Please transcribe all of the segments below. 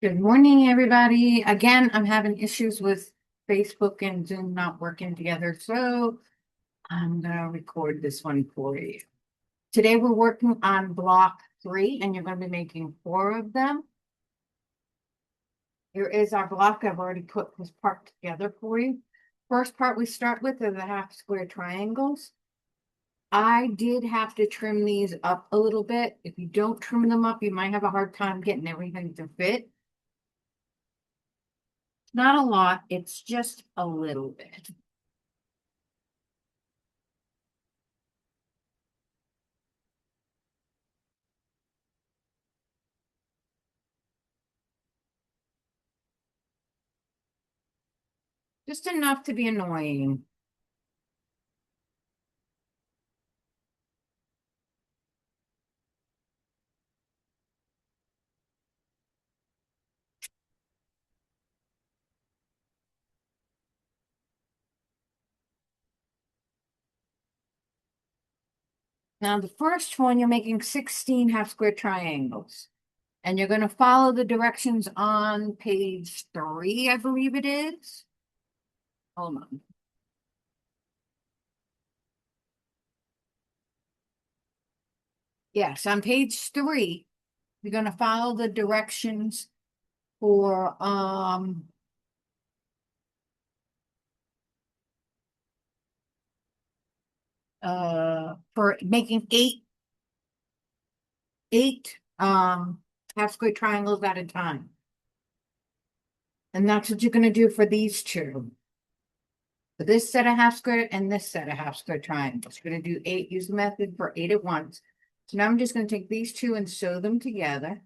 Good morning, everybody. Again, I'm having issues with Facebook and Zoom not working together, so I'm gonna record this one for you. Today we're working on block 3, and you're going to be making 4 of them. Here is our block. I've already put this part together for you. First part we start with are the half square triangles. I did have to trim these up a little bit. If you don't trim them up, you might have a hard time getting everything to fit. Not a lot, it's just a little bit. Just enough to be annoying. Now, the first one, you're making 16 half square triangles. And you're going to follow the directions on page 3, I believe it is. Hold on. Yes, on page 3, you're going to follow the directions for making eight half square triangles at a time. And that's what you're going to do for these two. For this set of half square and this set of half square triangles. You're going to do 8, use the method for 8 at once. So now I'm just going to take these two and sew them together.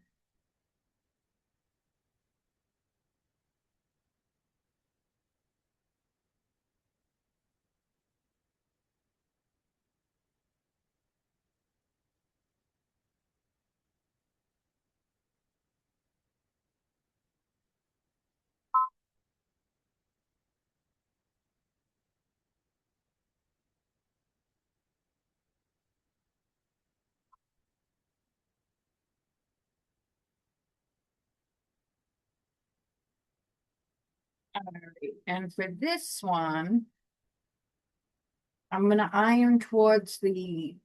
All right. And for this one, I'm going to iron towards the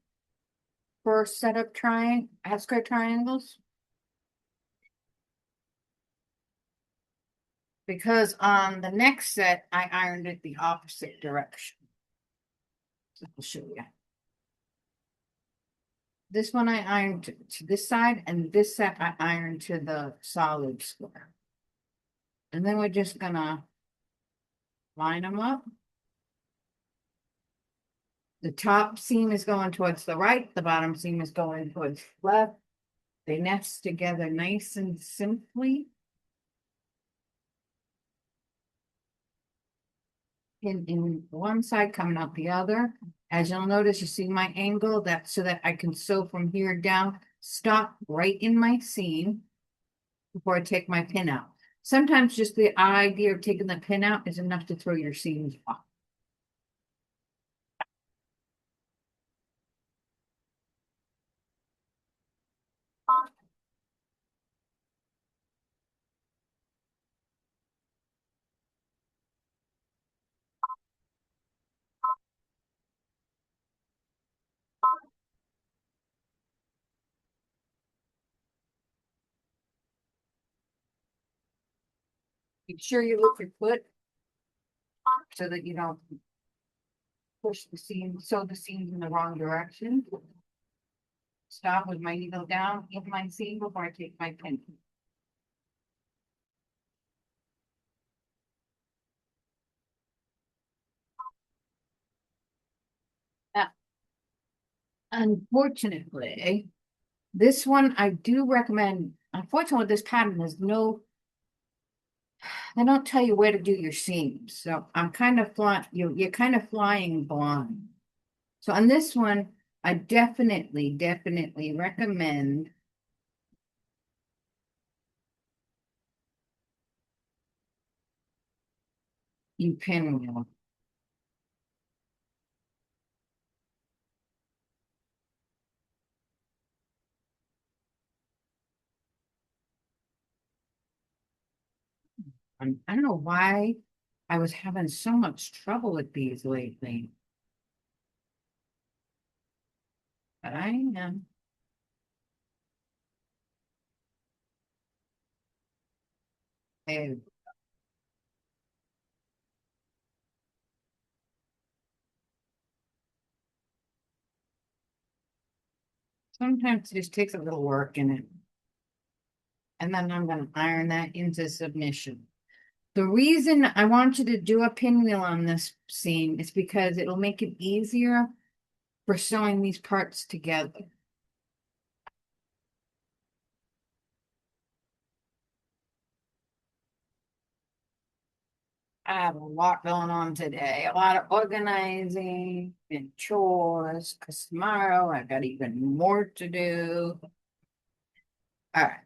first set of half square triangles. Because on the next set, I ironed it the opposite direction. So I'll show you. This one I ironed to this side, and this set I ironed to the solid square. And then we're just gonna line them up. The top seam is going towards the right, the bottom seam is going towards the left. They nest together nice and simply. In one side coming out the other. As you'll notice, you see my angle, that's so that I can sew from here down, stop right in my seam before I take my pin out. Sometimes just the idea of taking the pin out is enough to throw your seams off. Make sure you look your foot so that you don't push the seam, sew the seams in the wrong direction. Stop with my needle down in my seam before I take my pin. Now, unfortunately, this one I do recommend. Unfortunately, with this pattern, there's no, they don't tell you where to do your seams. So I'm kind of flying, you're kind of flying blind. So on this one, I definitely recommend you pinwheel. I don't know why I was having so much trouble with these lately, but I am. eh, Sometimes it just takes a little work in it. And then I'm going to iron that into submission. The reason I want you to do a pinwheel on this seam is because it'll make it easier for sewing these parts together. I have a lot going on today, a lot of organizing and chores, because tomorrow I've got even more to do. All right,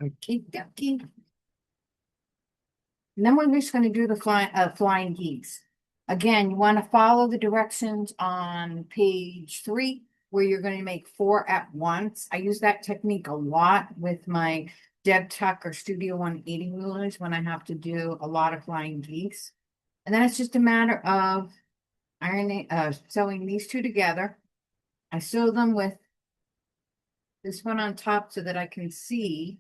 okay, okay. And then we're just going to do the flying geese. Again, you want to follow the directions on page 3, where you're going to make 4 at once. I use that technique a lot with my Deb Tuck or Studio 180 rulers when I have to do a lot of flying geese. And then it's just a matter of sewing these two together. I sew them with this one on top so that I can see.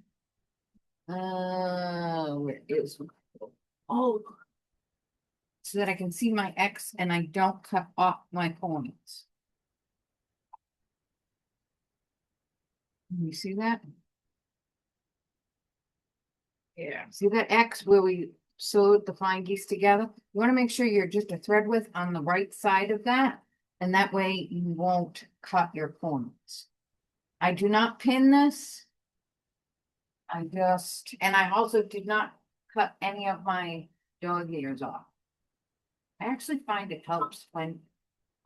Where is oh, so that I can see my X and I don't cut off my points. You see that? Yeah. See that X where we sewed the flying geese together? You want to make sure you're just a thread width on the right side of that, and that way you won't cut your points. I do not pin this. And I also did not cut any of my dog ears off. I actually find it helps when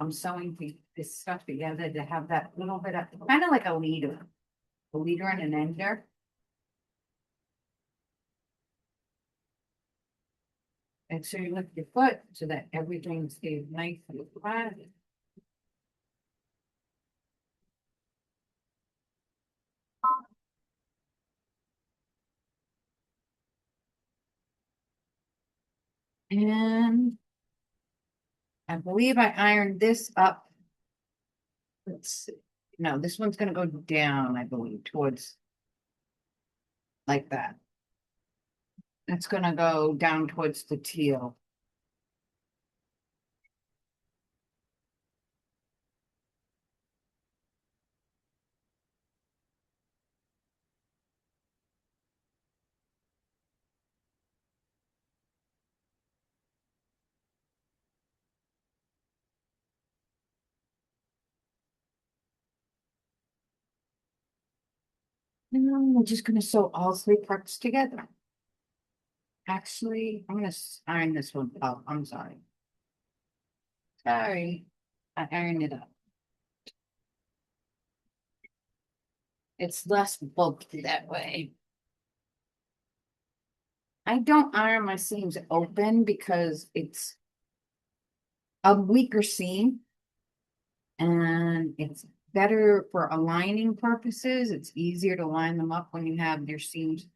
I'm sewing this stuff together to have that little bit of, kind of like a leader and an ender. And so you lift your foot so that everything stays nice and flat. And I believe I ironed this up. Let's see. No, this one's gonna go down, I believe, towards like that. It's gonna go down towards the teal. And I'm just gonna sew all 3 parts together. Actually, I'm gonna iron this one. Oh, I'm sorry. Sorry. I ironed it up. It's less bulky that way. I don't iron my seams open because it's a weaker seam and it's better for aligning purposes. It's easier to line them up when you have your seams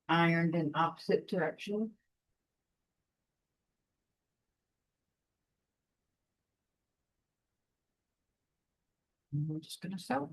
ironed in opposite direction. And we're just gonna sew.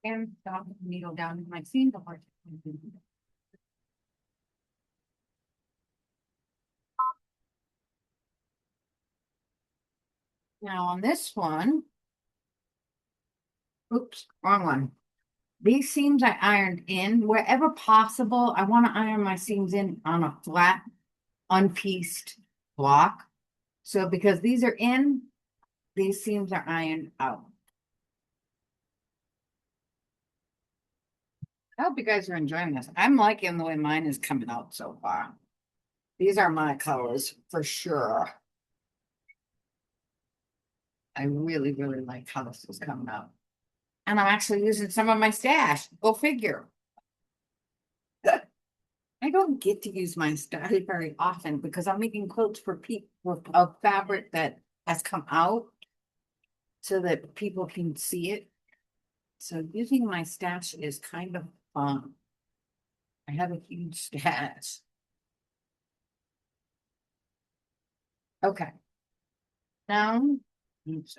And stop the needle down in my seam. Now on this one, oops, wrong one. These seams I ironed in wherever possible. I want to iron my seams in on a flat, unpieced block. So because these are in, these seams are ironed out. I hope you guys are enjoying this. I'm liking the way mine is coming out so far. These are my colors for sure. I really, really like how this is coming out. And I'm actually using some of my stash. Go figure. I don't get to use my stash very often because I'm making quilts for people of fabric that has come out so that people can see it. So using my stash is kind of fun. I have a huge stash. Okay. Now, oops.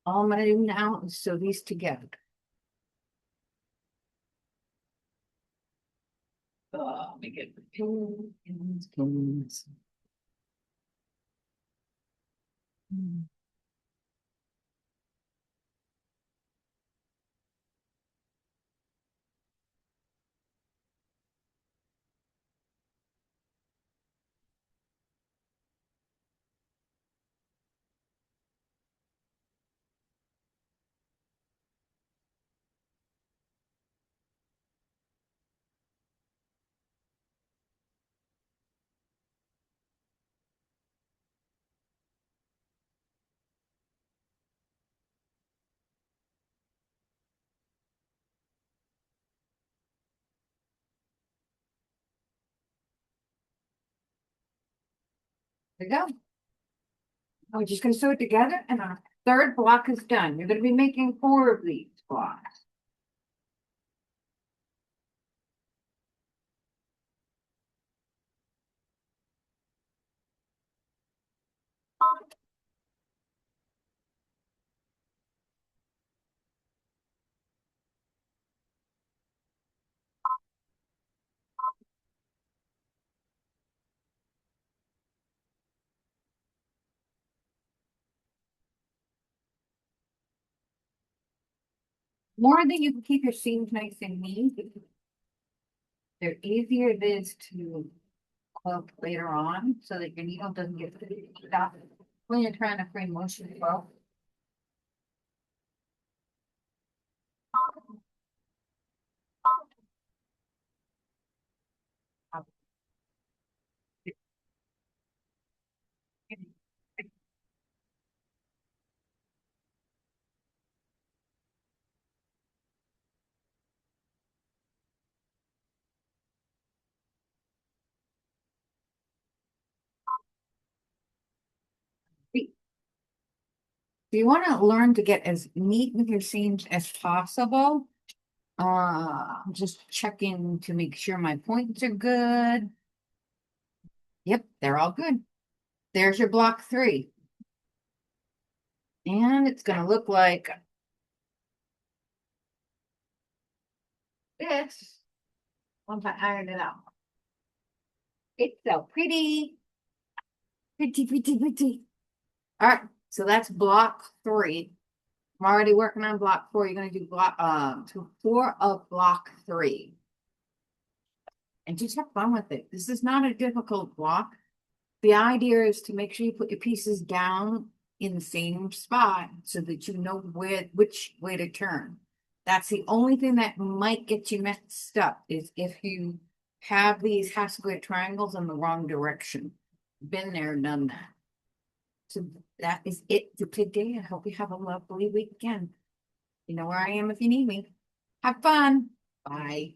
All I'm gonna do now is sew these together. Oh, let me get the pins. There you go. We're just gonna sew it together and our third block is done. You're gonna be making 4 of these blocks. More that you can keep your seams nice and neat, they're easier it is to quilt later on so that your needle doesn't get stuck when you're trying to frame motion flow. If you want to learn to get as neat with your seams as possible, just checking to make sure my points are good. Yep, they're all good. There's your block 3. And it's gonna look like this once I iron it out. It's so pretty. Pretty, pretty, pretty. All right, so that's block 3. I'm already working on block 4. You're gonna do block 4 of block 3. And just have fun with it. This is not a difficult block. The idea is to make sure you put your pieces down in the same spot so that you know which way to turn. That's the only thing that might get you messed up is if you have these half square triangles in the wrong direction. Been there, done that. So that is it for today. I hope you have a lovely weekend. You know where I am if you need me. Have fun. Bye.